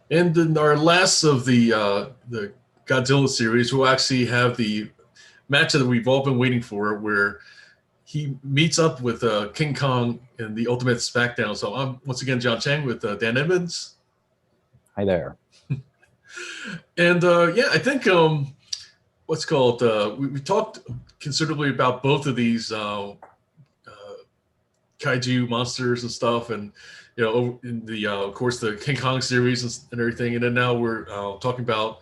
And in our last of the Godzilla series, we'll actually have the match that we've all been waiting for, where he meets up with King Kong in the Ultimate Smackdown. So I'm once again John Chang with Dan Edmonds. Hi there. And yeah, I think what's called we talked considerably about both of these kaiju monsters and stuff, and you know, in the of course the King Kong series and everything, and then now we're talking about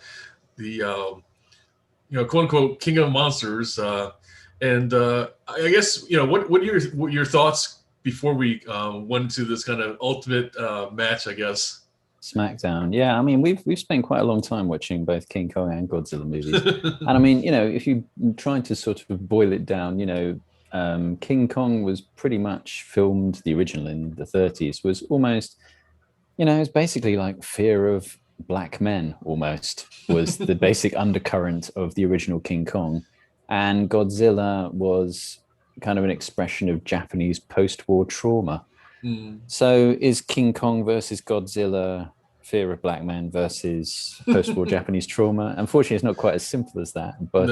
the you know, quote unquote King of Monsters. And I guess, you know, what are your thoughts before we went into this kind of ultimate match, I guess? Smackdown. Yeah, I mean, we've spent quite a long time watching both King Kong and Godzilla movies. And I mean, you know, if you try to sort of boil it down, you know, King Kong was pretty much filmed, the original in the 30s, was almost, you know, it's basically like fear of black men almost was the basic undercurrent of the original King Kong. And Godzilla was kind of an expression of Japanese post-war trauma. So is King Kong versus Godzilla fear of black men versus post-war Japanese trauma? Unfortunately, it's not quite as simple as that. But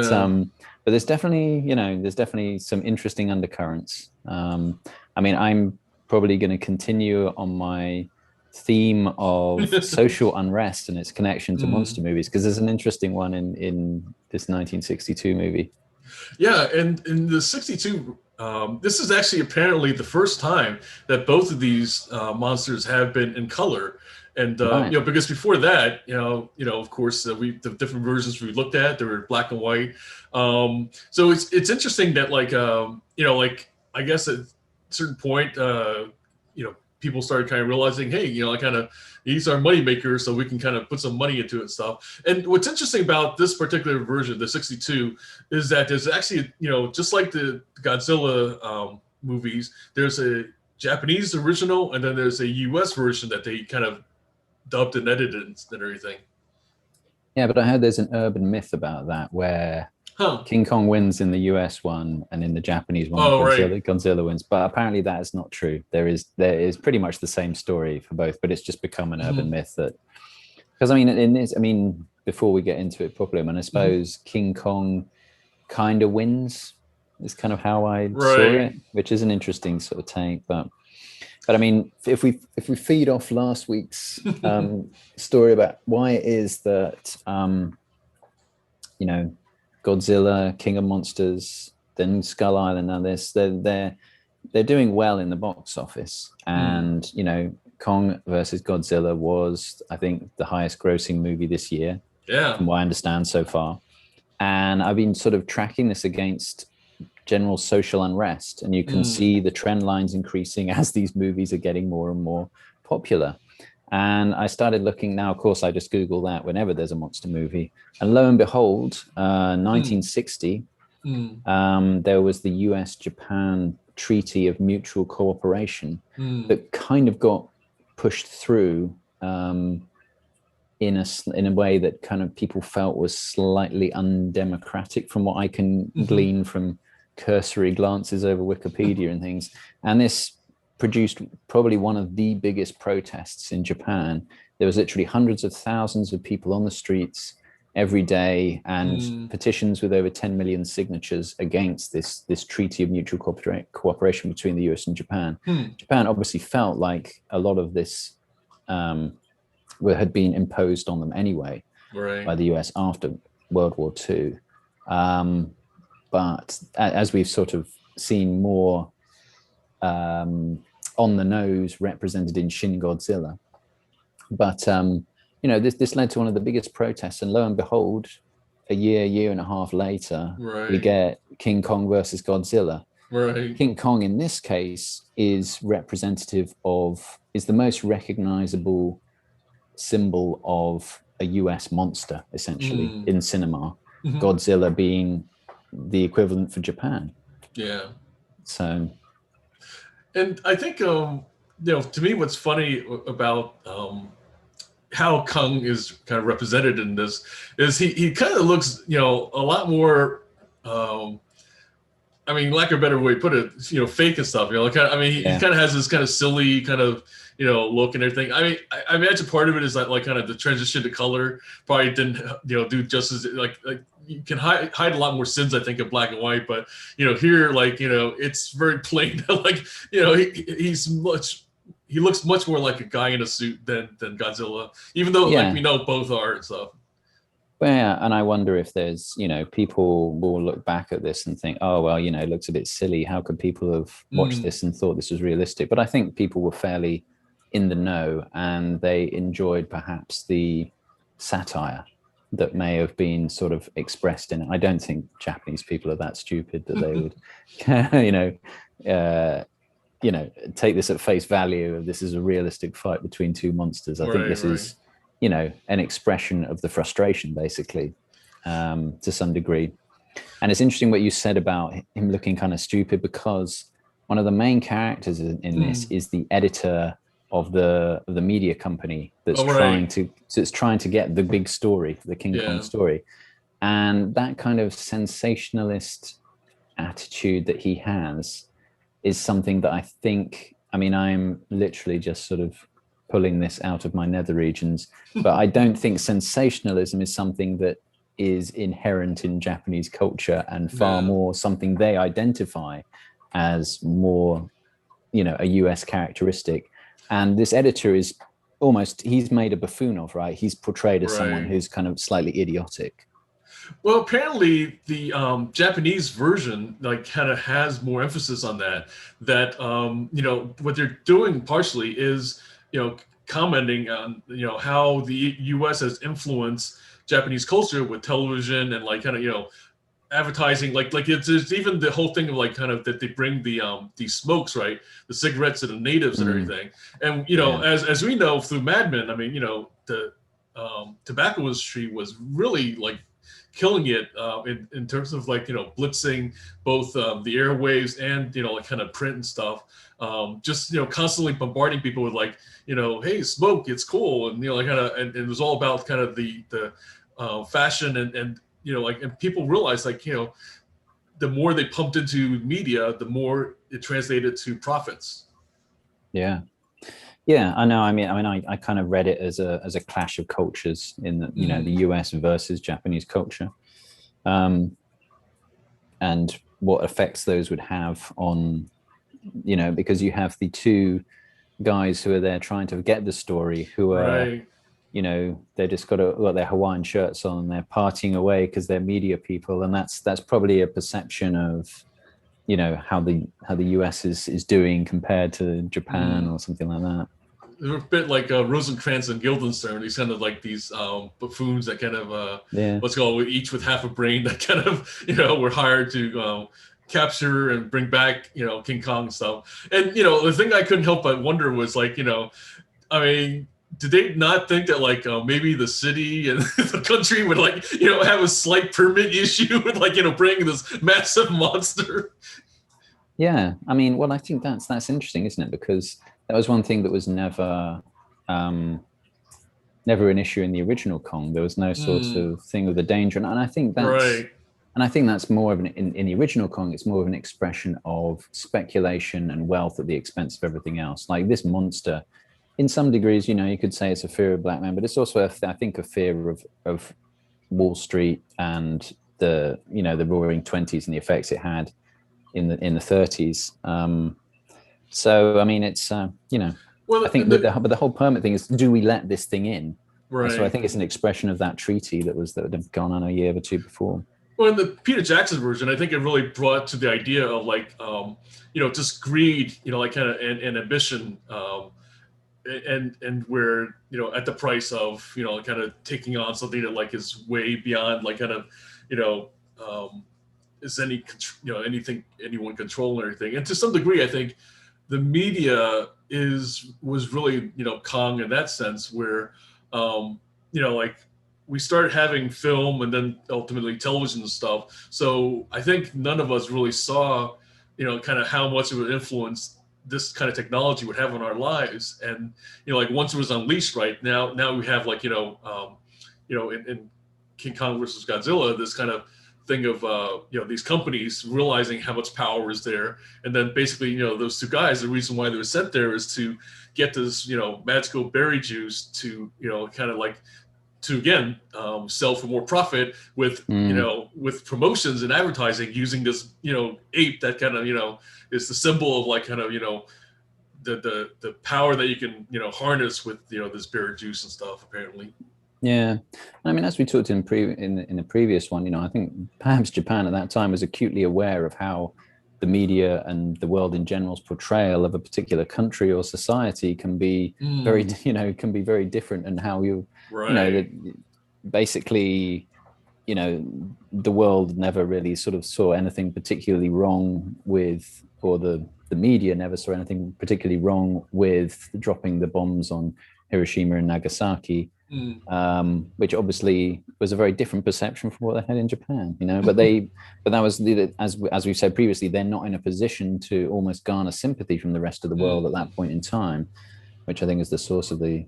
but there's definitely, you know, there's definitely some interesting undercurrents. I mean, I'm probably going to continue on my theme of social unrest and its connection to monster movies, because there's an interesting one in this 1962 movie. Yeah, and in the 62, this is actually apparently the first time that both of these monsters have been in color. And Right. you know, because before that, you know, of course, the different versions we looked at, they were black and white. So it's interesting that, like, you know, like, I guess at a certain point, you know, people started kind of realizing, hey, you know, I kind of, these are money makers, so we can kind of put some money into it and stuff. And what's interesting about this particular version, the 62, is that there's actually, you know, just like the Godzilla movies, there's a Japanese original, and then there's a US version that they kind of dubbed and edited and everything. Yeah, but I heard there's an urban myth about that, where King Kong wins in the US one, and in the Japanese one, Godzilla wins. But apparently that is not true. There is pretty much the same story for both, but it's just become an urban myth that, because I mean, in this, I mean, before we get into it properly, I mean, I suppose King Kong kind of wins is kind of how I saw it, which is an interesting sort of take. But I mean, if we feed off last week's story about why it is that you know, Godzilla, King of Monsters, then Skull Island, now this, they're doing well in the box office, and you know, Kong versus Godzilla was, I think, the highest grossing movie this year, from what I understand so far. And I've been sort of tracking this against general social unrest, and you can see the trend lines increasing as these movies are getting more and more popular. And I started looking now, of course, I just Google that whenever there's a monster movie. And lo and behold, 1960, there was the US-Japan Treaty of Mutual Cooperation that kind of got pushed through in a way that kind of people felt was slightly undemocratic, from what I can glean from cursory glances over Wikipedia and things. And this produced probably one of the biggest protests in Japan. There was literally hundreds of thousands of people on the streets every day, and petitions with over 10 million signatures against this Treaty of Mutual Cooperation between the US and Japan. Japan obviously felt like a lot of this had been imposed on them anyway by the US after World War II. But as we've sort of seen more on the nose represented in Shin Godzilla. But, you know, this led to one of the biggest protests, and lo and behold, a year and a half later, we get King Kong versus Godzilla. King Kong in this case is representative of, is the most recognizable symbol of a US monster, essentially, in cinema. Godzilla being the equivalent for Japan. Yeah. So, and I think you know, to me, what's funny about how Kong is kind of represented in this is he kind of looks, you know, a lot more I mean, lack of a better way to put it, fake and stuff. He kind of has this kind of silly kind of, look and everything. I mean, I imagine part of it is that like kind of the transition to color probably didn't, do justice. Like you can hide a lot more sins, I think, in black and white. But here, like it's very plain. Like he looks much more like a guy in a suit than Godzilla, even though like we know both are and stuff. Well, yeah, and I wonder if there's, people will look back at this and think, oh, well, it looks a bit silly. How could people have watched this and thought this was realistic? But I think people were fairly in the know, and they enjoyed perhaps the satire that may have been sort of expressed in it. I don't think Japanese people are that stupid that they would, take this at face value. This is a realistic fight between two monsters. I think this is an expression of the frustration, basically, to some degree. And it's interesting what you said about him looking kind of stupid, because one of the main characters in this is the editor of the media company that's trying to get the big story, the King Kong story. And that kind of sensationalist attitude that he has is something that I think, I'm literally just sort of pulling this out of my nether regions, but I don't think sensationalism is something that is inherent in Japanese culture, and far more something they identify as more, a US characteristic. And this editor is he's made a buffoon of, right? He's portrayed as someone who's kind of slightly idiotic. Well, apparently the Japanese version like kind of has more emphasis on that what they're doing partially is commenting on how the US has influenced Japanese culture with television and like kind of advertising, like there's even the whole thing of like kind of that they bring the smokes, right, the cigarettes to the natives and everything. And as we know through Mad Men, the tobacco industry was really like killing it in terms of like blitzing both the airwaves and like kind of print and stuff, just constantly bombarding people with like hey, smoke, it's cool, and like kind of, and it was all about kind of the fashion and like, and people realized like the more they pumped into media, the more it translated to profits. Yeah, I know. I kind of read it as a clash of cultures in the the US versus Japanese culture, and what effects those would have on because you have the two guys who are there trying to get the story, who are they just got their Hawaiian shirts on and they're partying away because they're media people, and that's probably a perception of how the US is doing compared to Japan or something like that. They're a bit like Rosencrantz and Guildenstern, these kind of like these buffoons that kind of let's go each with half a brain that kind of were hired to capture and bring back King Kong and stuff. And the thing I couldn't help but wonder was like did they not think that like maybe the city and the country would like have a slight permit issue with like bringing this massive monster? Yeah, well, I think that's interesting, isn't it? Because that was one thing that was never an issue in the original Kong. There was no sort of thing of the danger, and I think that's and I think that's more of in the original Kong. It's more of an expression of speculation and wealth at the expense of everything else. Like this monster, in some degrees, you could say it's a fear of black men, but it's also I think a fear of Wall Street and the the Roaring '20s and the effects it had in the '30s. So it's well, I think the whole permit thing is, do we let this thing in? Right. So I think it's an expression of that treaty that had gone on a year or two before. Well, in the Peter Jackson version, I think it really brought to the idea of like just greed, like kind of and ambition, and where at the price of kind of taking on something that like is way beyond like kind of is anything anyone controlling or anything. And to some degree, I think the media was really Kong in that sense, where like we started having film and then ultimately television and stuff. So I think none of us really saw kind of how much it would influence this kind of technology would have on our lives. And like once it was unleashed, right now we have like in King Kong versus Godzilla, this kind of thing of these companies realizing how much power is there, and then basically those two guys, the reason why they were sent there is to get this magical berry juice to kind of like to again sell for more profit with with promotions and advertising using this ape that kind of is the symbol of like kind of the power that you can harness with this berry juice and stuff apparently. Yeah, I mean, as we talked in the previous one, I think perhaps Japan at that time was acutely aware of how the media and the world in general's portrayal of a particular country or society can be very different, and how basically the world never really sort of saw anything particularly wrong with, or the media never saw anything particularly wrong with dropping the bombs on Hiroshima and Nagasaki, which obviously was a very different perception from what they had in Japan, but that was, as we've said previously, they're not in a position to almost garner sympathy from the rest of the world at that point in time, which I think is the source of the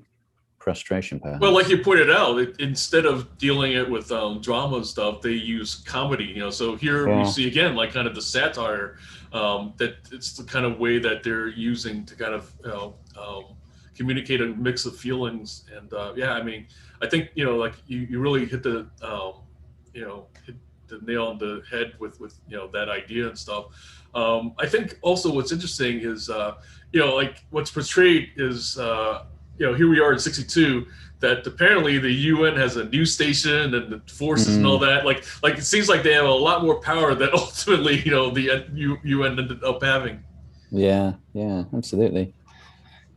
frustration, perhaps. Well, like you pointed out, instead of dealing it with drama and stuff, they use comedy. So here we see again, like kind of the satire, that it's the kind of way that they're using to kind of communicate a mix of feelings. And I mean, I think like you really hit the hit the nail on the head with that idea and stuff. I think also what's interesting is like what's portrayed is here we are in 62, that apparently the UN has a news station and the forces and all that. Like it seems like they have a lot more power than ultimately the UN ended up having. Yeah, absolutely.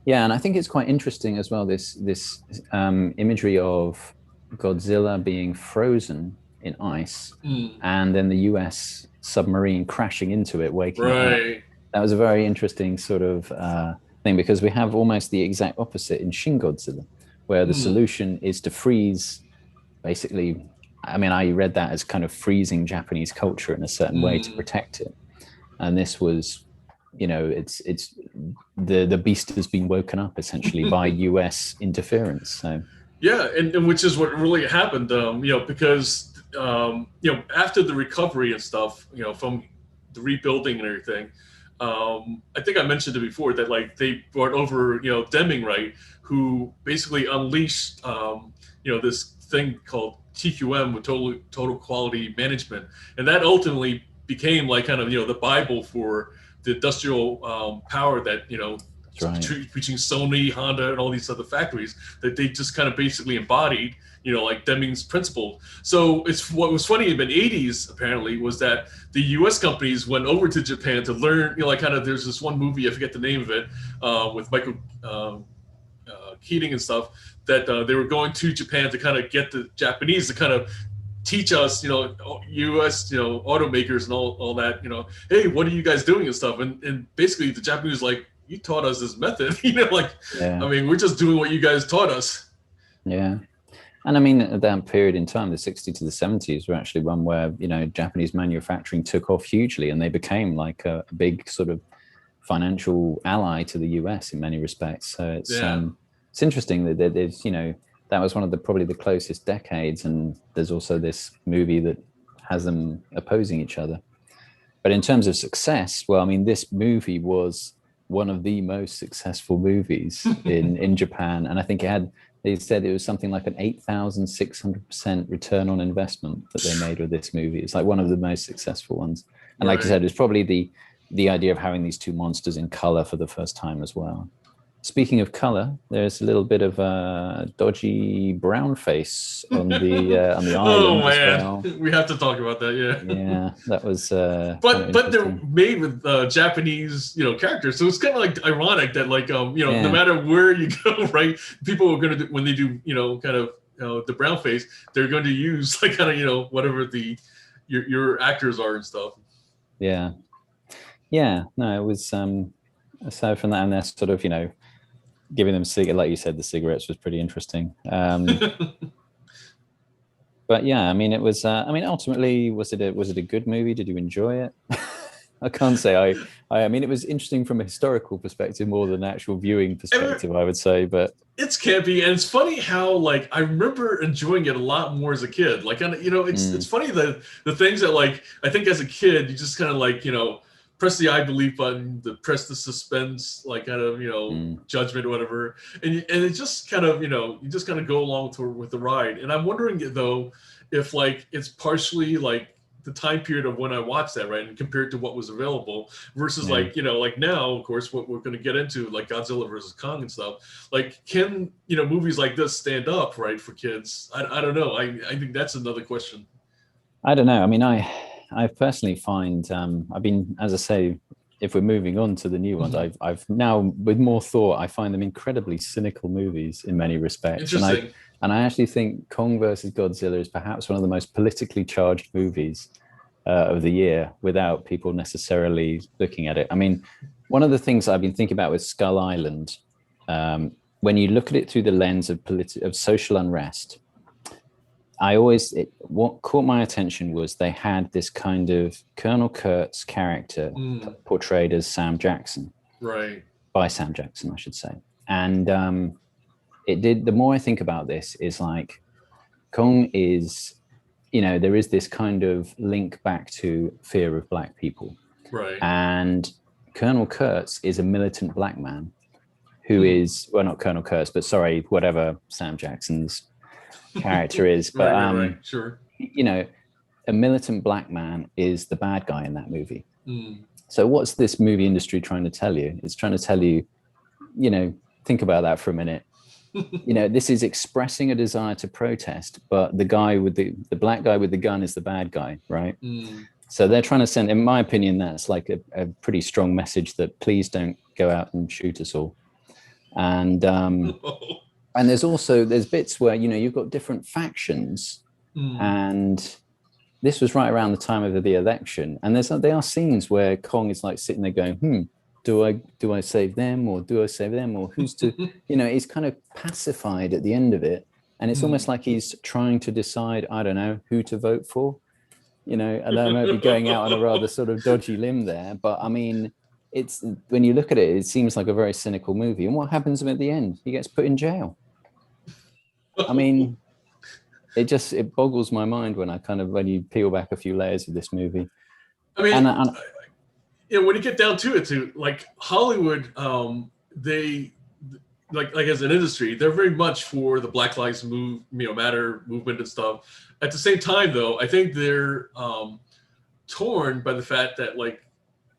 Yeah, and I think it's quite interesting as well, this imagery of Godzilla being frozen in ice and then the US submarine crashing into it, waking it up. That was a very interesting sort of thing, because we have almost the exact opposite in Shin Godzilla, where the solution is to freeze, basically. I mean, I read that as kind of freezing Japanese culture in a certain way to protect it. And this was, it's the beast has been woken up essentially by US interference. So yeah, and which is what really happened, because after the recovery and stuff, from the rebuilding and everything, I think I mentioned it before that like they brought over Deming, right, who basically unleashed this thing called TQM, with total quality management, and that ultimately became like kind of the Bible for the industrial power that between Sony, Honda, and all these other factories, that they just kind of basically embodied like Deming's principle. So what was funny in the 80s apparently was that the US companies went over to Japan to learn, like kind of, there's this one movie, I forget the name of it, with Michael Keating and stuff, that they were going to Japan to kind of get the Japanese to kind of teach us, US, automakers and all that, hey, what are you guys doing and stuff? And basically the Japanese like, you taught us this method, I mean, we're just doing what you guys taught us. Yeah. And I mean, at that period in time, the 60s to the 70s were actually one where, Japanese manufacturing took off hugely, and they became like a big sort of financial ally to the US in many respects. So it's interesting that there's, that was one of probably the closest decades. And there's also this movie that has them opposing each other. But in terms of success, well, I mean, this movie was one of the most successful movies in Japan. And I think they said it was something like an 8,600% return on investment that they made with this movie. It's like one of the most successful ones. And like you said, it's probably the idea of having these two monsters in color for the first time as well. Speaking of color, there's a little bit of a dodgy brown face on the island. Oh man, as well. We have to talk about that. Yeah, that was. But they're made with Japanese, characters, so it's kind of like ironic that like no matter where you go, right, people are gonna do, when they do kind of the brown face, they're going to use like kind of whatever your actors are and stuff. Yeah. No, it was aside from that, and they're sort of giving them like you said, the cigarettes was pretty interesting. But yeah, I mean, it was. I mean, ultimately, was it a good movie? Did you enjoy it? I can't say I mean, it was interesting from a historical perspective more than an actual viewing perspective, I would say. But it's campy, and it's funny how like I remember enjoying it a lot more as a kid. Like, you know, it's funny that the things that like I think as a kid you just kind of like, you know, press the I believe button, press the suspense like kind of, you know, judgment or whatever, and it just kind of, you know, you just kind of go along with the ride. And I'm wondering though if like it's partially like the time period of when I watched that, right, and compared to what was available versus like, you know, like now, of course, what we're going to get into, like Godzilla versus Kong and stuff. Like, can, you know, movies like this stand up, right, for kids? I don't know. I think that's another question. I don't know. I mean, I personally find I've been, as I say, if we're moving on to the new ones, I've now with more thought, I find them incredibly cynical movies in many respects. Interesting. And I actually think Kong versus Godzilla is perhaps one of the most politically charged movies of the year without people necessarily looking at it. I mean, one of the things I've been thinking about with Skull Island, when you look at it through the lens of social unrest, what caught my attention was they had this kind of Colonel Kurtz character portrayed as Sam Jackson. Right. By Sam Jackson, I should say. And the more I think about this, is like Kong is, you know, there is this kind of link back to fear of black people. Right. And Colonel Kurtz is a militant black man who is, well, not Colonel Kurtz, but sorry, whatever Sam Jackson's character is. But, right. Sure. You know, a militant black man is the bad guy in that movie. So what's this movie industry trying to tell you? It's trying to tell you, you know, think about that for a minute. You know, this is expressing a desire to protest, but the guy with the black guy with the gun is the bad guy, right? So they're trying to send, in my opinion, that's like a pretty strong message that please don't go out and shoot us all. And and there's bits where, you know, you've got different factions, and this was right around the time of the election, and there are scenes where Kong is like sitting there going, do I save them, or do I save them, or who's to, you know, he's kind of pacified at the end of it, and it's almost like he's trying to decide, I don't know, who to vote for, you know, and I might be going out on a rather sort of dodgy limb there, but I mean, it's, when you look at it, it seems like a very cynical movie. And what happens to him at the end? He gets put in jail. I mean, it boggles my mind when you peel back a few layers of this movie. I mean, you know, when you get down to it, too, like Hollywood, they like as an industry, they're very much for the Black Lives Matter movement and stuff. At the same time, though, I think they're torn by the fact that, like,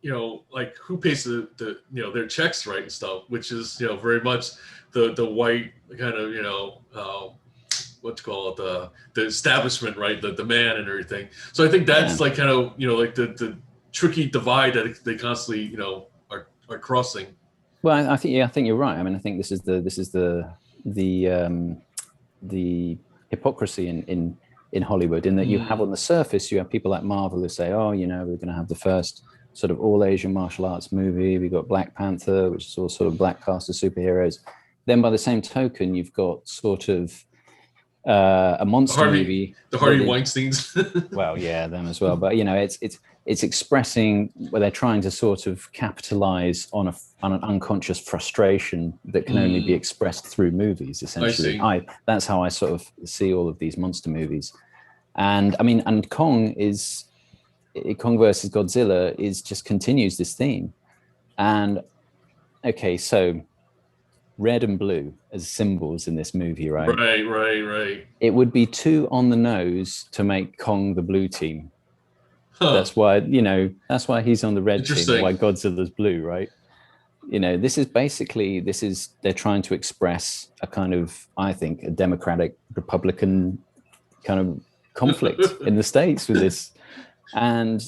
you know, like who pays the you know, their checks, right, and stuff, which is, you know, very much the white kind of, you know, what's called the establishment, right, the man and everything. So I think that's like kind of, you know, like the tricky divide that they constantly, you know, are crossing. Well, I think you're right. I mean, I think this is the hypocrisy in Hollywood, in that you have, on the surface, you have people like Marvel who say, oh, you know, we're going to have the first sort of all Asian martial arts movie. We've got Black Panther, which is all sort of black cast of superheroes. Then by the same token, you've got sort of a monster movie. The Harvey Weinsteins. Well, yeah, them as well. But, you know, it's expressing where they're trying to sort of capitalize on an unconscious frustration that can only be expressed through movies, essentially. That's how I sort of see all of these monster movies. And I mean, and Kong versus Godzilla just continues this theme. And okay, so red and blue as symbols in this movie, right? Right. It would be too on the nose to make Kong the blue team. That's why he's on the red team, why Godzilla's blue, right? You know, they're trying to express a kind of, I think, a Democratic Republican kind of conflict in the States with this. And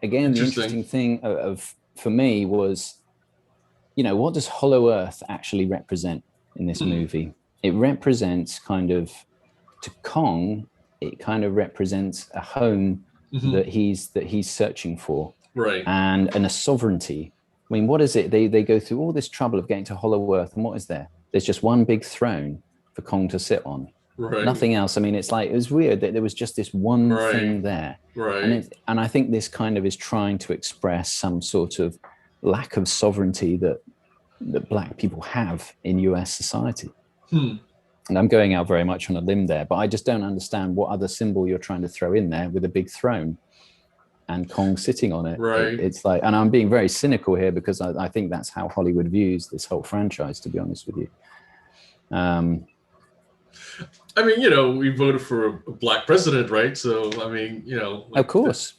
again, the interesting thing for me was, you know, what does Hollow Earth actually represent in this movie? It represents to Kong, it kind of represents a home that he's searching for, right? And a sovereignty. I mean, what is it? They go through all this trouble of getting to Hollow Earth, and what is there? There's just one big throne for Kong to sit on, Nothing else. I mean, it's like, it was weird that there was just this one thing there. And I think this kind of is trying to express some sort of lack of sovereignty that Black people have in US society. And I'm going out very much on a limb there, but I just don't understand what other symbol you're trying to throw in there with a big throne and Kong sitting on it. It's like, and I'm being very cynical here because I think that's how Hollywood views this whole franchise, to be honest with you. I mean, we voted for a Black president, right? So, I mean, of course.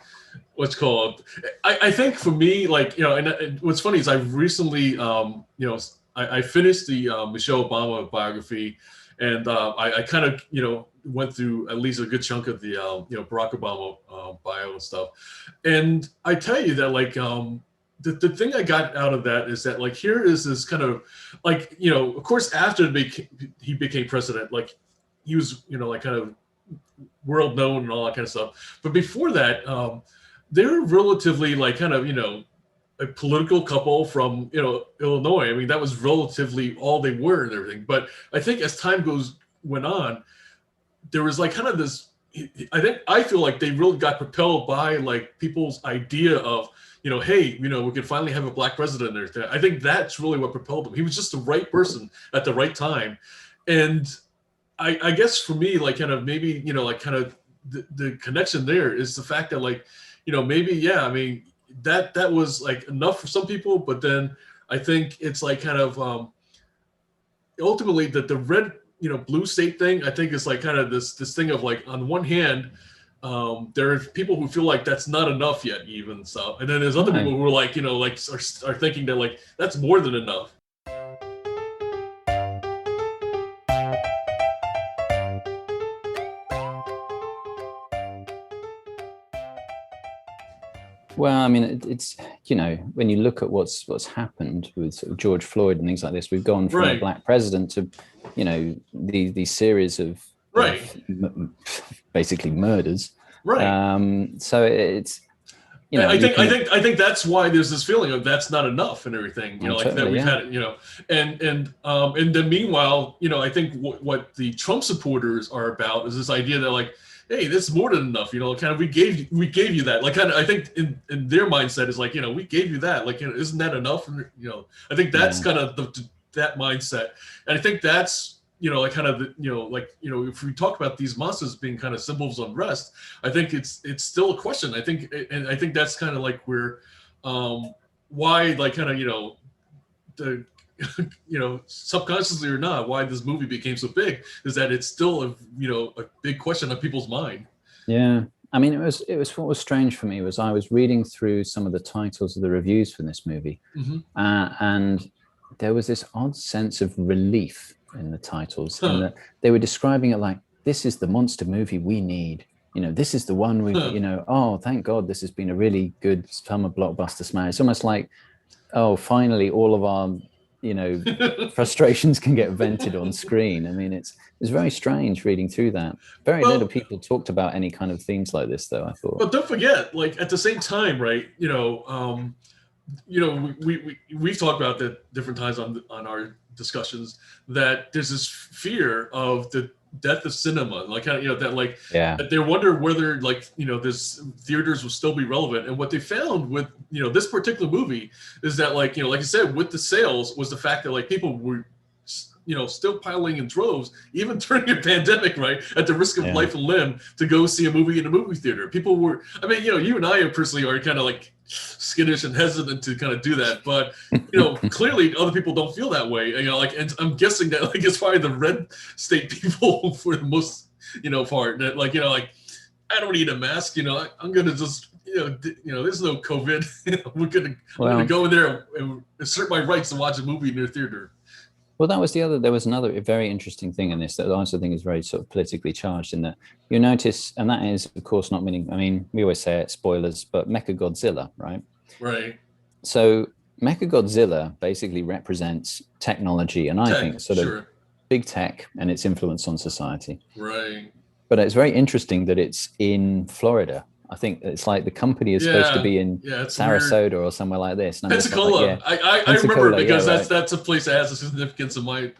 What's called? I think for me, like, and what's funny is I've recently, I finished the Michelle Obama biography, and I kind of, went through at least a good chunk of the, Barack Obama bio and stuff. And I tell you that, like, the thing I got out of that is that, like, here is this kind of, like, of course, after he became president, like, he was, like, kind of world known and all that kind of stuff. But before that, they're relatively, like, kind of, a political couple from, Illinois. I mean, that was relatively all they were and everything. But I think as time went on, there was, like, kind of this, I feel like they really got propelled by, like, people's idea of, hey, we can finally have a Black president and everything. I think that's really what propelled him. He was just the right person at the right time. And I guess for me, like, kind of maybe, like, kind of the connection there is the fact that, like, maybe, yeah, I mean, that was, like, enough for some people, but then I think it's, like, kind of ultimately that the red, blue state thing, I think is, like, kind of this thing of, like, on one hand, there are people who feel like that's not enough yet, even so, and then there's other people who are like, like are thinking that, like, that's more than enough. Well, I mean, it's, when you look at what's happened with sort of George Floyd and things like this, we've gone from a Black president to, these series of basically murders. So it's, I think that's why there's this feeling of that's not enough and everything, like totally, that we've had it, and then meanwhile, I think what the Trump supporters are about is this idea that, like, hey, this is more than enough, kind of, we gave you that, like, kind of, I think in their mindset is like, we gave you that, like, isn't that enough? And, I think that's kind of that mindset. And I think that's, like, kind of, like, if we talk about these monsters being kind of symbols of unrest, I think it's still a question. I think, and I think that's kind of like where, why, like, kind of, the, subconsciously or not, why this movie became so big is that it's still a big question on people's mind. Yeah, I mean, it was what was strange for me was I was reading through some of the titles of the reviews for this movie, and there was this odd sense of relief in the titles, in that they were describing it like, this is the monster movie we need. This is the one we, oh, thank God, this has been a really good summer blockbuster smash. It's almost like, oh, finally, all of our frustrations can get vented on screen. I mean, it's very strange reading through that. Very little people talked about any kind of themes like this, though, I thought. But don't forget, like, at the same time, right, we've talked about that different times on our discussions, that there's this fear of the death of cinema, like, kind of, that, like, that they wonder whether, like, this theaters will still be relevant. And what they found with this particular movie is that, like, like I said, with the sales was the fact that, like, people were still piling in droves, even during a pandemic, right, at the risk of life and limb, to go see a movie in a movie theater. People were, I mean, you and I personally are kind of, like, skittish and hesitant to kind of do that, but clearly other people don't feel that way, like, and I'm guessing that, like, it's probably the red state people for the most part, that, like, like, I don't need a mask, I'm gonna just there's no COVID. I'm gonna go in there and assert my rights to watch a movie in their theater. Well, there was another very interesting thing in this that I also think is very sort of politically charged, in that you notice, and that is, of course, not meaning, I mean, we always say it, spoilers, but Mechagodzilla, right? Right. So Mechagodzilla basically represents technology, and I think sort of big tech and its influence on society. Right. But it's very interesting that it's in Florida. I think it's like the company is supposed to be in Sarasota or somewhere like this. Pensacola. Like, I remember it because that's a place that has a significance in my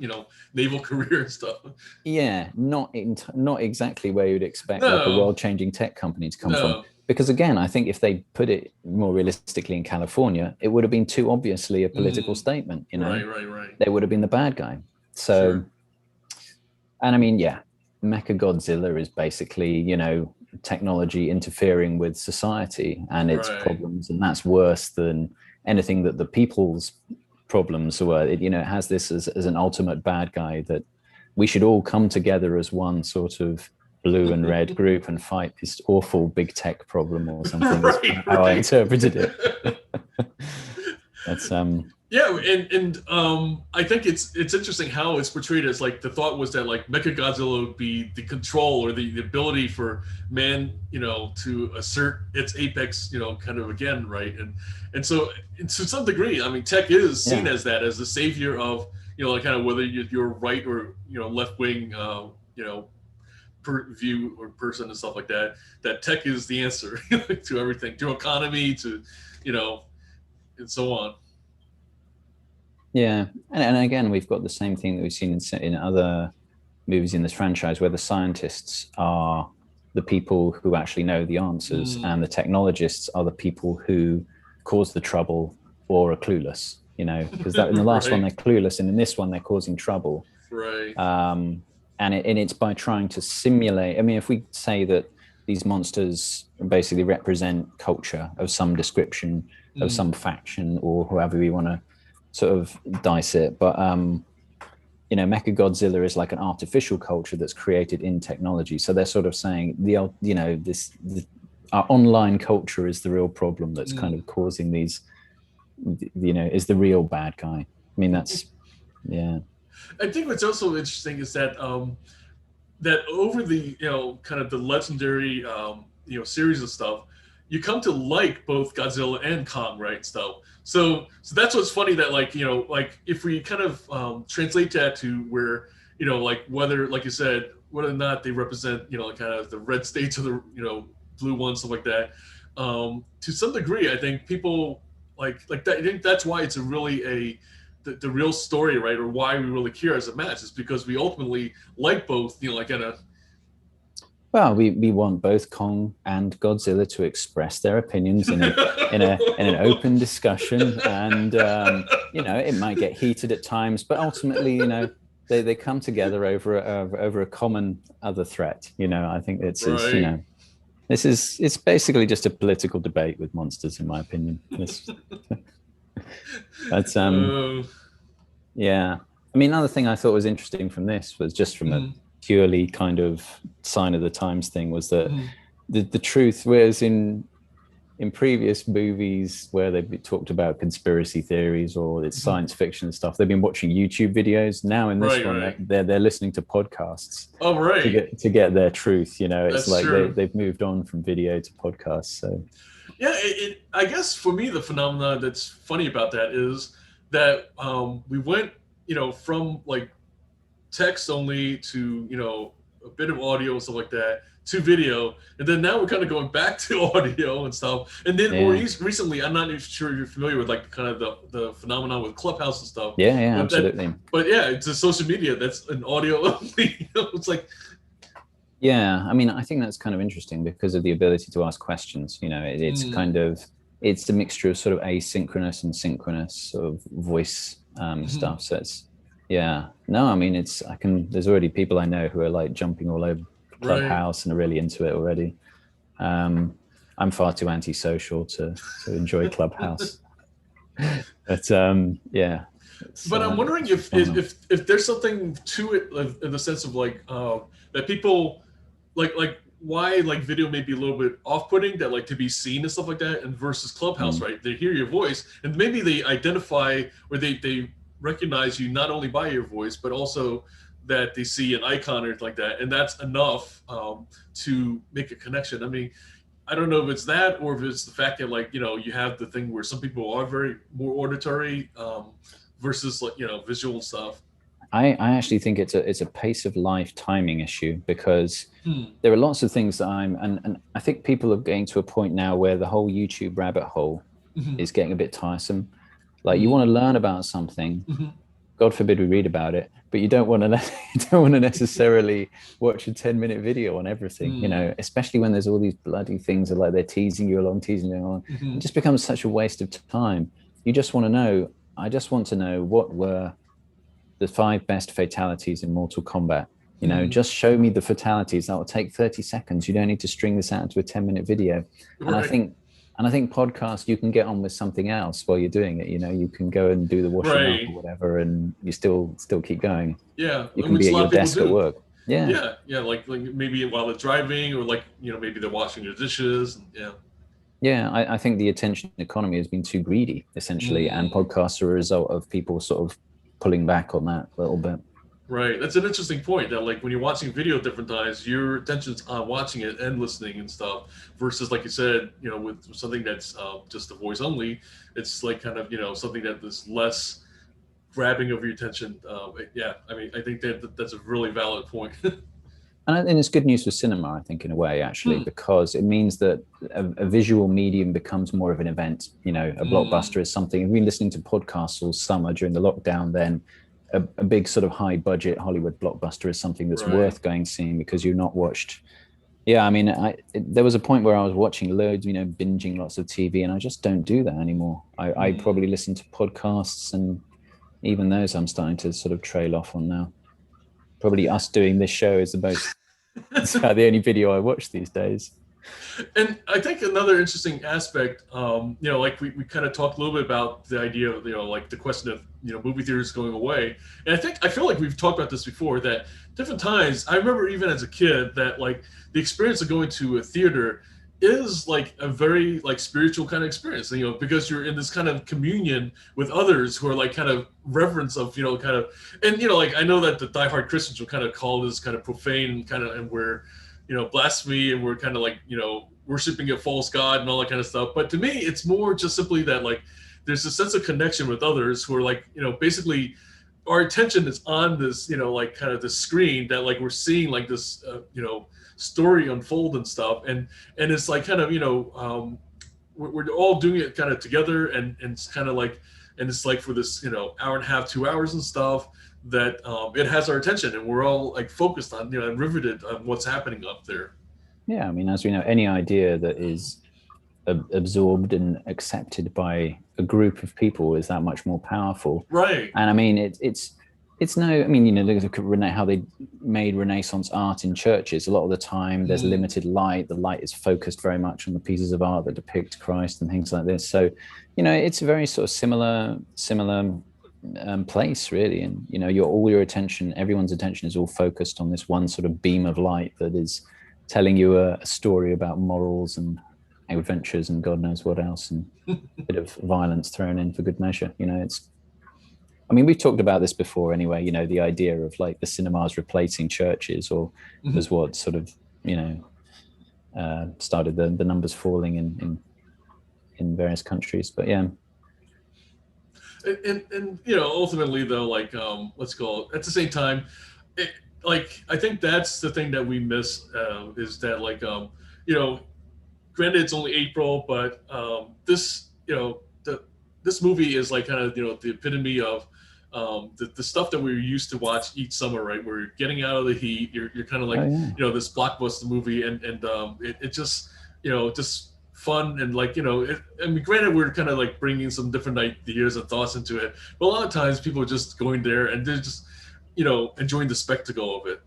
naval career and stuff. Yeah, not exactly where you'd expect like a world-changing tech company to come from. Because again, I think if they put it more realistically in California, it would have been too obviously a political statement. Right. They would have been the bad guy. So, and I mean, Mechagodzilla is basically technology interfering with society and its problems, and that's worse than anything that the people's problems were. It has this as an ultimate bad guy that we should all come together as one sort of blue and red group and fight this awful big tech problem or something. That's how I interpreted it. That's and I think it's interesting how it's portrayed as like the thought was that like Mechagodzilla would be the control or the ability for man to assert its apex kind of again, right? And so to some degree, I mean, tech is seen as that, as the savior of like kind of whether you're right or left wing view or person and stuff like that. That tech is the answer to everything, to economy, to and so on. Yeah, and again, we've got the same thing that we've seen in other movies in this franchise, where the scientists are the people who actually know the answers, and the technologists are the people who cause the trouble or are clueless. Because in the last one they're clueless, and in this one they're causing trouble. Right. And it's by trying to simulate. I mean, if we say that these monsters basically represent culture of some description, of some faction, or however we want to sort of dice it, but Mechagodzilla is like an artificial culture that's created in technology. So they're sort of saying our online culture is the real problem that's kind of causing these, is the real bad guy. I mean, that's I think what's also interesting is that that over the kind of the legendary series of stuff, you come to like both Godzilla and Kong, right? So that's what's funny, that like if we kind of translate that to where like whether, like you said, whether or not they represent kind of the red states or the blue ones, stuff like that, to some degree I think people like that. I think that's why it's the real story, right? Or why we really care as a match is because we ultimately like both, Well, we want both Kong and Godzilla to express their opinions in an open discussion, and it might get heated at times, but ultimately, they come together over a common other threat. I think it's it's basically just a political debate with monsters, in my opinion. That's yeah. I mean, another thing I thought was interesting from this was just from a purely kind of sign of the times thing, was that the truth, whereas in previous movies where they've talked about conspiracy theories or it's science fiction stuff, they've been watching YouTube videos. Now in this one, they're listening to podcasts. Oh, right. To get their truth. It's That's like true. they've moved on from video to podcasts. So yeah, I guess for me the phenomenon that's funny about that is that we went from like text only to a bit of audio and stuff like that to video, and then now we're kind of going back to audio and stuff, and then more recently, I'm not even sure you're familiar with like kind of the phenomenon with Clubhouse and stuff. Absolutely. But it's a social media that's an audio only. It's like, I mean, I think that's kind of interesting because of the ability to ask questions. It's kind of, it's a mixture of sort of asynchronous and synchronous sort of voice stuff. So it's I mean, there's already people I know who are like jumping all over Clubhouse and are really into it already. I'm far too antisocial to enjoy Clubhouse. But but I'm wondering if there's something to it in the sense of like that people like why like video may be a little bit off-putting, that like to be seen and stuff like that, and versus Clubhouse, right? They hear your voice and maybe they identify, or they recognize you not only by your voice but also that they see an icon or anything like that, and that's enough to make a connection. I mean, I don't know if it's that or if it's the fact that like you have the thing where some people are very more auditory versus like visual stuff. I actually think it's a pace of life timing issue, because there are lots of things that and I think people are getting to a point now where the whole YouTube rabbit hole is getting a bit tiresome. Like, you want to learn about something, God forbid we read about it, but you don't want to necessarily watch a 10-minute video on everything, you know, especially when there's all these bloody things that, like, they're teasing you along. It just becomes such a waste of time. You just want to know. I just want to know what were the 5 best fatalities in Mortal Kombat. You know, just show me the fatalities. That will take 30 seconds. You don't need to string this out into a 10-minute video. And I think podcasts, you can get on with something else while you're doing it. You know, you can go and do the washing up or whatever, and you still keep going. Yeah, you can be at your desk at work. Yeah, like maybe while they're driving, or like, you know, maybe they're washing their dishes. Yeah, I think the attention economy has been too greedy, essentially, and podcasts are a result of people sort of pulling back on that a little bit. Right. That's an interesting point, that like when you're watching video at different times, your attention's on watching it and listening and stuff, versus, like you said, you know, with something that's just the voice only, it's like kind of, you know, something that is less grabbing of your attention. Yeah, I mean, I think that's a really valid point. And it's good news for cinema, I think, in a way, actually, because it means that a visual medium becomes more of an event. You know, a blockbuster is something. We've been listening to podcasts all summer during the lockdown. Then a big sort of high budget Hollywood blockbuster is something that's worth going seeing, because you've not watched. Yeah, I mean, there was a point where I was watching loads, you know, binging lots of TV, and I just don't do that anymore. I probably listen to podcasts, and even those I'm starting to sort of trail off on now. Probably us doing this show is it's about the only video I watch these days. And I think another interesting aspect, you know, like we kind of talked a little bit about the idea of, you know, like the question of, you know, movie theaters going away. And I feel like we've talked about this before, that different times, I remember even as a kid, that like the experience of going to a theater is like a very like spiritual kind of experience, you know, because you're in this kind of communion with others who are like kind of reverence of, you know, kind of, and, you know, like I know that the diehard Christians will kind of call this kind of profane kind of, and we're, you know, blasphemy, and we're kind of like, you know, worshiping a false god and all that kind of stuff. But to me, it's more just simply that like there's a sense of connection with others who are like, you know, basically our attention is on this, you know, like kind of the screen, that like we're seeing like this, you know, story unfold and stuff, and it's like kind of, you know, we're all doing it kind of together, and it's kind of like, and it's like for this, you know, hour and a half, 2 hours and stuff, that it has our attention, and we're all like focused on, you know, and riveted on what's happening up there. Yeah, I mean, as we know, any idea that is absorbed and accepted by a group of people is that much more powerful. Right. And I mean, it's no, I mean, you know, look at how they made Renaissance art in churches. A lot of the time there's limited light. The light is focused very much on the pieces of art that depict Christ and things like this. So, you know, it's a very sort of similar place, really. And, you know, all your attention, everyone's attention is all focused on this one sort of beam of light that is telling you a story about morals and adventures and God knows what else, and a bit of violence thrown in for good measure. You know, I mean, we've talked about this before anyway, you know, the idea of like the cinemas replacing churches, or was what sort of, you know, started the numbers falling in various countries. But yeah. And you know, ultimately though, like let's call it, at the same time, like I think that's the thing that we miss, is that like you know, granted it's only April, but this, you know, this movie is like kind of, you know, the epitome of the stuff that we're used to watch each summer, right? Where you're getting out of the heat, you're kind of like, you know, this blockbuster movie, and it just, you know, just fun, and like, you know, I mean, granted we're kind of like bringing some different ideas and thoughts into it, but a lot of times people are just going there and they're just, you know, enjoying the spectacle of it.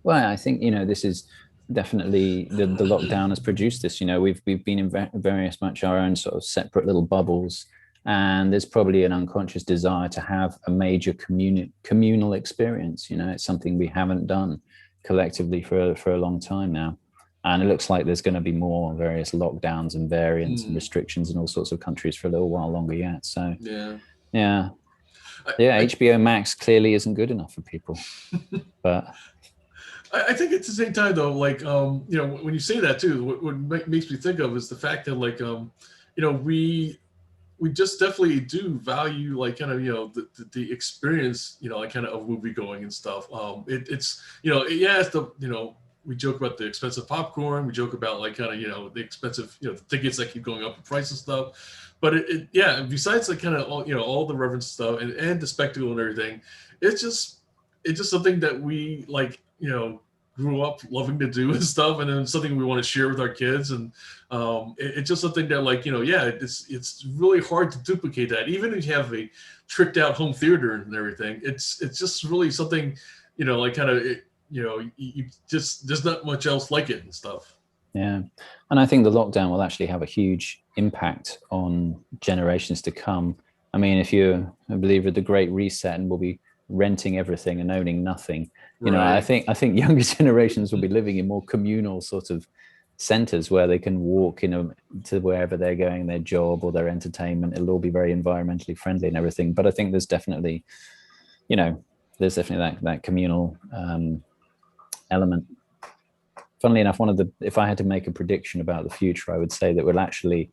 Well, I think, you know, this is definitely the lockdown has produced this. You know, we've been in various much our own sort of separate little bubbles, and there's probably an unconscious desire to have a major communal experience. You know, it's something we haven't done collectively for a long time now, and it looks like there's going to be more various lockdowns and variants and restrictions in all sorts of countries for a little while longer yet. So yeah, HBO Max clearly isn't good enough for people. But I think at the same time though, like you know, when you say that too, what makes me think of is the fact that like you know, we we just definitely do value like kind of the experience, like kind of movie going and stuff. It's it's the we joke about the expensive popcorn, we joke about like kind of the expensive the tickets that keep going up in price and stuff, but besides like kind of all the reverence stuff and the spectacle and everything, it's just something that we like grew up loving to do and stuff, and then something we want to share with our kids. And it's just something that like it's really hard to duplicate that, even if you have a tricked out home theater and everything. It's just really something like kind of you just, there's not much else like it and stuff. Yeah, and I think the lockdown will actually have a huge impact on generations to come. I mean, if you're a believer of the Great Reset and we'll be renting everything and owning nothing, I think younger generations will be living in more communal sort of centers where they can walk to wherever they're going, their job or their entertainment. It'll all be very environmentally friendly and everything. But I think there's definitely that communal element. Funnily enough, if I had to make a prediction about the future, I would say that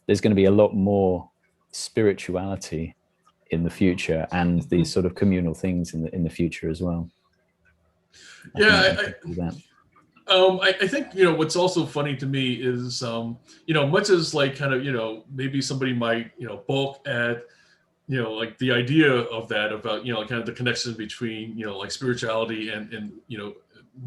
there's going to be a lot more spirituality in the future and these sort of communal things in the future as well. I think what's also funny to me is much as like kind of maybe somebody might balk at like the idea of that, about kind of the connection between like spirituality and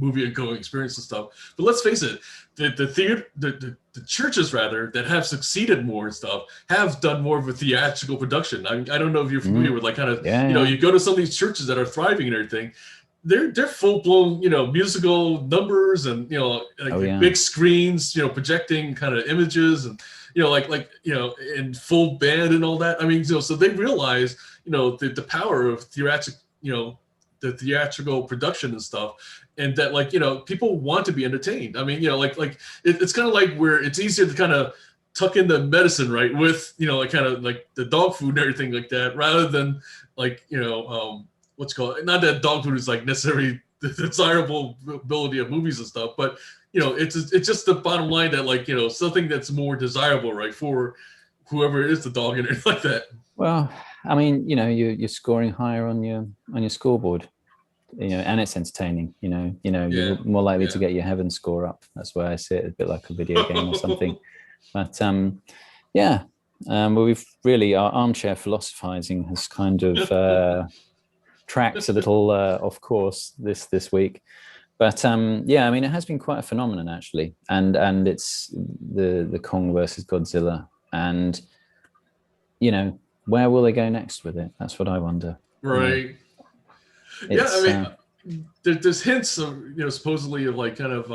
movie going experience and stuff. But let's face it, the churches rather that have succeeded more and stuff have done more of a theatrical production. I don't know if you're familiar with like kind of you go to some of these churches that are thriving and everything. They're full blown musical numbers and big screens projecting kind of images and in full band and all that. I mean, so they realize the power of the theatrical production and stuff, and that like people want to be entertained. I mean, it's kind of like where it's easier to kind of tuck in the medicine, right, with like kind of like the dog food and everything like that, rather than like what's called, not that dog food is like necessarily the desirable ability of movies and stuff, but it's just the bottom line that like something that's more desirable, right, for whoever is the dog and everything like that. Well, I mean, you're scoring higher on your scoreboard, and it's entertaining. You're more likely to get your heaven score up. That's why I see it a bit like a video game or something. But well, we've really, our armchair philosophizing has kind of tracked a little off course this week. But I mean, it has been quite a phenomenon actually, and it's the Kong versus Godzilla, and where will they go next with it? That's what I wonder. Right. I mean, there's hints of supposedly of like kind of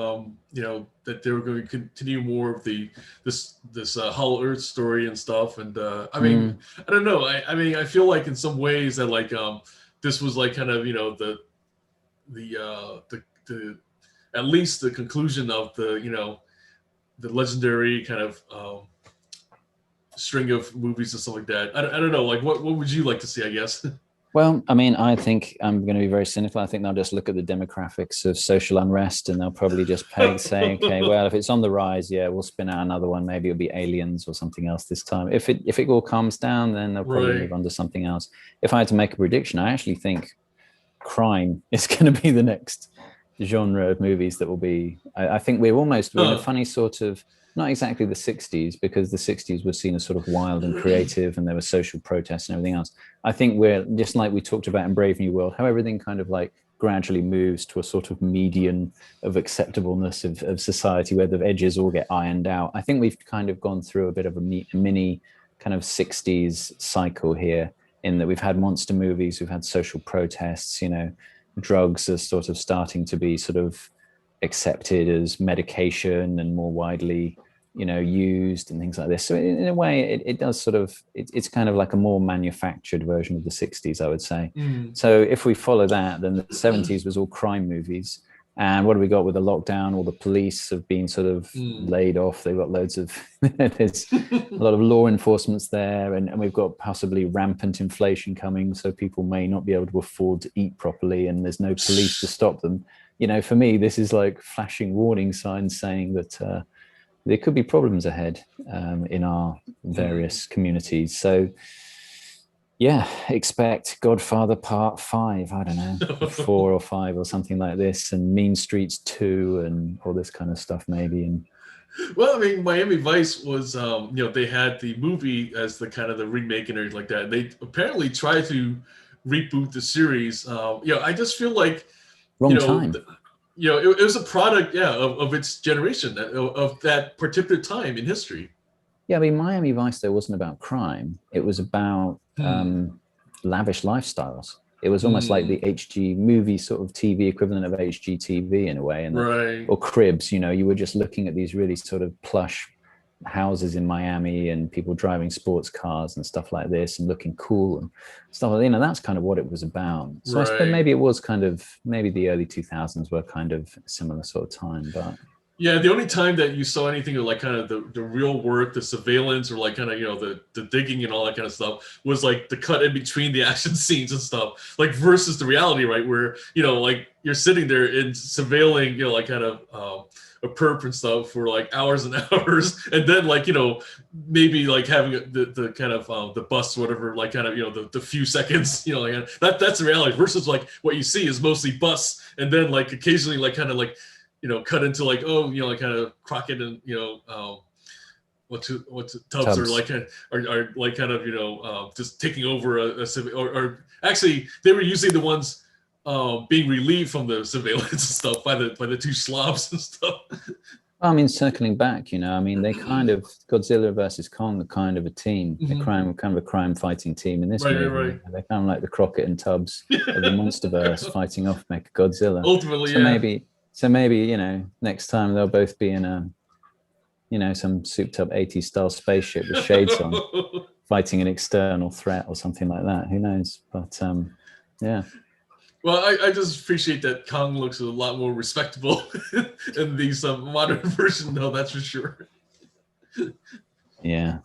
that they were going to continue more of this Hollow Earth story and stuff, and I mean I don't know. I mean I feel like in some ways that like this was like kind of the at least the conclusion of the legendary kind of string of movies and stuff like that. I don't know, like what would you like to see, I guess? Well, I mean, I think I'm going to be very cynical. I think they'll just look at the demographics of social unrest and they'll probably just say, okay, well, if it's on the rise, we'll spin out another one. Maybe it'll be Aliens or something else this time. If it all calms down, then they'll probably move on to something else. If I had to make a prediction, I actually think crime is going to be the next genre of movies that will be. I think we're in a funny sort of, not exactly the 60s, because the 60s were seen as sort of wild and creative and there were social protests and everything else. I think we're just like we talked about in Brave New World, how everything kind of like gradually moves to a sort of median of acceptableness of society where the edges all get ironed out. I think we've kind of gone through a bit of a mini kind of 60s cycle here, in that we've had monster movies, we've had social protests, drugs are sort of starting to be sort of accepted as medication and more widely used and things like this. So in a way it does sort of it's kind of like a more manufactured version of the 60s, I would say. So if we follow that, then the 70s was all crime movies, and what have we got with the lockdown? All the police have been sort of laid off. They've got loads of there's a lot of law enforcement's there, and we've got possibly rampant inflation coming, so people may not be able to afford to eat properly, and there's no police to stop them. For me, this is like flashing warning signs saying that there could be problems ahead in our various communities. So yeah, expect Godfather Part 5, I don't know, 4 or 5 or something like this, and Mean Streets 2 and all this kind of stuff maybe. And well, I mean, Miami Vice was, they had the movie as the kind of the remake and everything like that. And they apparently tried to reboot the series. I just feel like, wrong time. It was a product, of its generation, of that particular time in history. Yeah, I mean, Miami Vice, though, wasn't about crime. It was about lavish lifestyles. It was almost like the HG movie sort of TV equivalent of HGTV in a way, and or Cribs. You were just looking at these really sort of plush houses in Miami and people driving sports cars and stuff like this and looking cool and stuff. That's kind of what it was about. So I suppose maybe it was maybe the early 2000s were kind of a similar sort of time, but. Yeah, the only time that you saw anything like kind of the real work, the surveillance, or like kind of the digging and all that kind of stuff was like the cut in between the action scenes and stuff, like versus the reality, right? Where like you're sitting there and surveilling, like kind of a perp and stuff for like hours and hours, and then like maybe like having the kind of the bust, whatever, like kind of the few seconds, like that's the reality versus like what you see is mostly busts, and then like occasionally like kind of like. Cut into like, like kind of Crockett and, what's Tubbs are like, are like kind of, just taking over a or actually they were usually the ones being relieved from the surveillance and stuff by the two slobs and stuff. I mean, circling back, they kind of Godzilla versus Kong are kind of a team, kind of a crime fighting team in this movie. Right. They're kind of like the Crockett and Tubbs of the MonsterVerse fighting off Mechagodzilla. Ultimately, So maybe, next time they'll both be in a, some souped up 80s style spaceship with shades on, fighting an external threat or something like that. Who knows? But yeah. Well, I just appreciate that Kong looks a lot more respectable in these modern version, though, that's for sure. Yeah.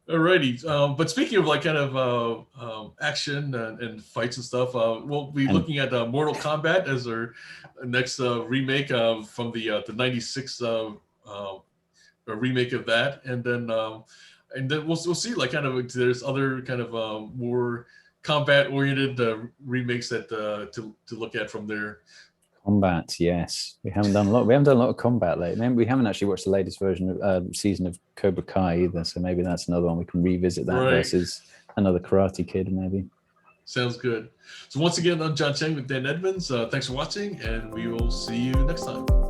Alrighty, but speaking of like kind of action and fights and stuff, we'll be looking at Mortal Kombat as our next remake from the '96 remake of that, and then we'll see like kind of there's other kind of more combat oriented remakes that to look at from there. Combat, yes. We haven't done a lot of combat lately. We haven't actually watched the latest season of Cobra Kai either, so maybe that's another one we can revisit that versus another Karate Kid maybe. Sounds good. So once again, I'm John Cheng with Dan Edmonds. Thanks for watching, and we will see you next time.